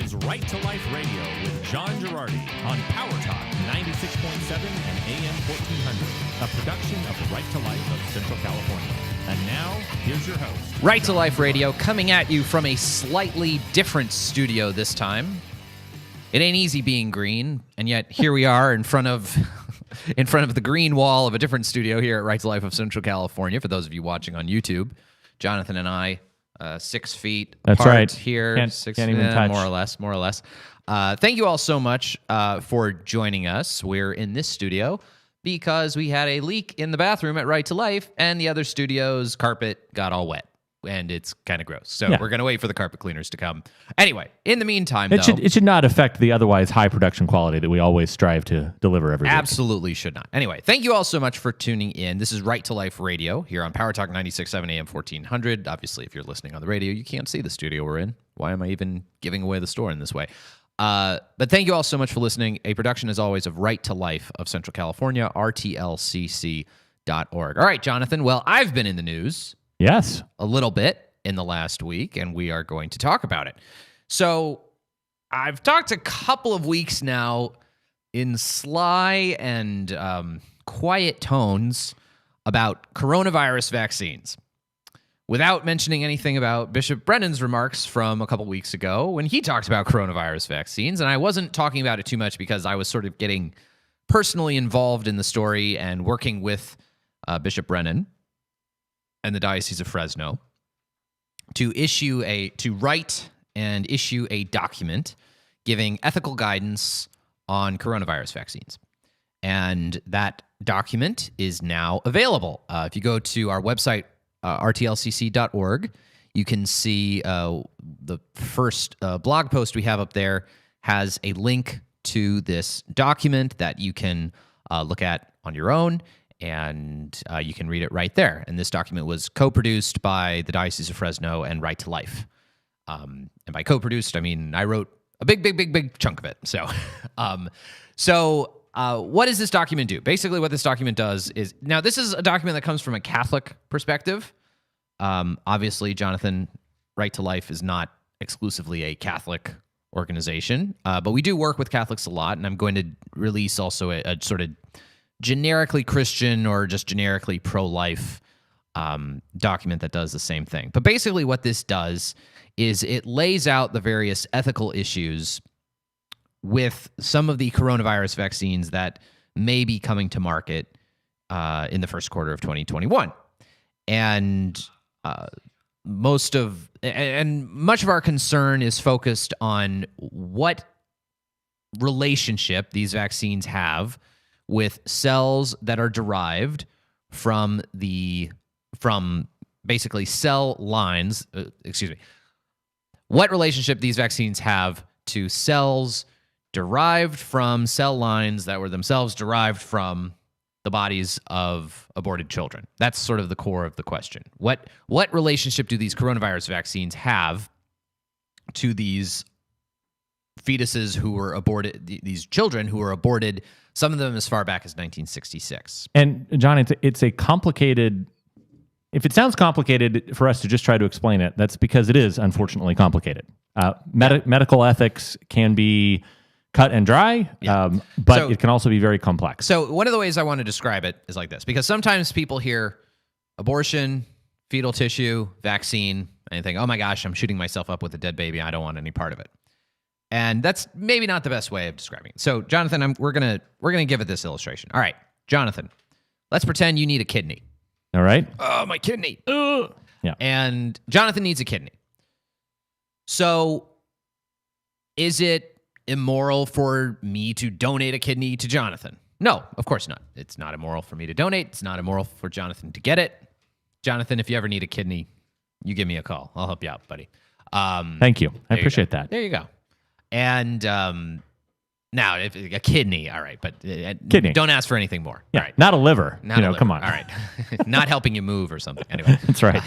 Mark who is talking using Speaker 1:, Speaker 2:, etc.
Speaker 1: is Right to Life Radio with John Gerardi on Power Talk 96.7 and AM 1400, a production of the Right to Life of Central California. And now, here's your host.
Speaker 2: Right to Life Radio coming at you from a slightly different studio this time. It ain't easy being green, and yet here we are in front of the green wall of a different studio here at Right to Life of Central California. For those of you watching on YouTube, Jonathan and I, 6 feet
Speaker 3: That's
Speaker 2: apart
Speaker 3: right.
Speaker 2: here.
Speaker 3: Can't even touch.
Speaker 2: More or less. Thank you all so much for joining us. We're in this studio because we had a leak in the bathroom at Right to Life, and the other studio's carpet got all wet, and it's kind of gross. So we're going to wait for the carpet cleaners to come. Anyway, in the meantime,
Speaker 3: it should not affect the otherwise high production quality that we always strive to deliver every week.
Speaker 2: Absolutely should not. Anyway, thank you all so much for tuning in. This is Right to Life Radio here on Power Talk 96.7 AM 1400. Obviously, if you're listening on the radio, you can't see the studio we're in. Why am I even giving away the store in this way? But thank you all so much for listening. A production, as always, of Right to Life of Central California, rtlcc.org. All right, Jonathan. Well, I've been in the news.
Speaker 3: Yes.
Speaker 2: A little bit in the last week, and we are going to talk about it. So I've talked a couple of weeks now in sly and quiet tones about coronavirus vaccines, without mentioning anything about Bishop Brennan's remarks from a couple weeks ago when he talked about coronavirus vaccines. And I wasn't talking about it too much because I was sort of getting personally involved in the story and working with Bishop Brennan and the Diocese of Fresno to write and issue a document giving ethical guidance on coronavirus vaccines. And that document is now available. If you go to our website, rtlcc.org, you can see the first blog post we have up there has a link to this document that you can look at on your own, and you can read it right there. And this document was co-produced by the Diocese of Fresno and Right to Life. And by co-produced, I mean I wrote a big chunk of it. So what does this document do? Basically, what this document does is, now this is a document that comes from a Catholic perspective. Obviously, Jonathan, Right to Life is not exclusively a Catholic organization, but we do work with Catholics a lot, and I'm going to release also a sort of generically Christian or just generically pro-life document that does the same thing. But basically what this does is it lays out the various ethical issues with some of the coronavirus vaccines that may be coming to market in the first quarter of 2021. And much of our concern is focused on what relationship these vaccines have with cells that are derived from basically cell lines. What relationship these vaccines have to cells derived from cell lines that were themselves derived from the bodies of aborted children. That's sort of the core of the question. What relationship do these coronavirus vaccines have to these fetuses who were aborted, these children who were aborted, some of them as far back as 1966?
Speaker 3: And John, it's a complicated. If it sounds complicated for us to just try to explain it, that's because it is unfortunately complicated. Medical ethics can be cut and dry, but it can also be very complex.
Speaker 2: So one of the ways I want to describe it is like this, because sometimes people hear abortion, fetal tissue, vaccine, and they think, oh my gosh, I'm shooting myself up with a dead baby. I don't want any part of it. And that's maybe not the best way of describing it. So Jonathan, we're gonna give it this illustration. All right, Jonathan, let's pretend you need a kidney.
Speaker 3: All right.
Speaker 2: Oh, my kidney.
Speaker 3: Yeah.
Speaker 2: And Jonathan needs a kidney. So is it immoral for me to donate a kidney to Jonathan? No, of course not. It's not immoral for me to donate. It's not immoral for Jonathan to get it. Jonathan, if you ever need a kidney, you give me a call. I'll help you out, buddy.
Speaker 3: Thank you. I appreciate that.
Speaker 2: There you go. And now, if a kidney, all right, but
Speaker 3: kidney.
Speaker 2: Don't ask for anything more.
Speaker 3: Yeah,
Speaker 2: all right.
Speaker 3: not a liver.
Speaker 2: Not a liver.
Speaker 3: Come on.
Speaker 2: All right. Not helping you move or something. Anyway.
Speaker 3: That's right.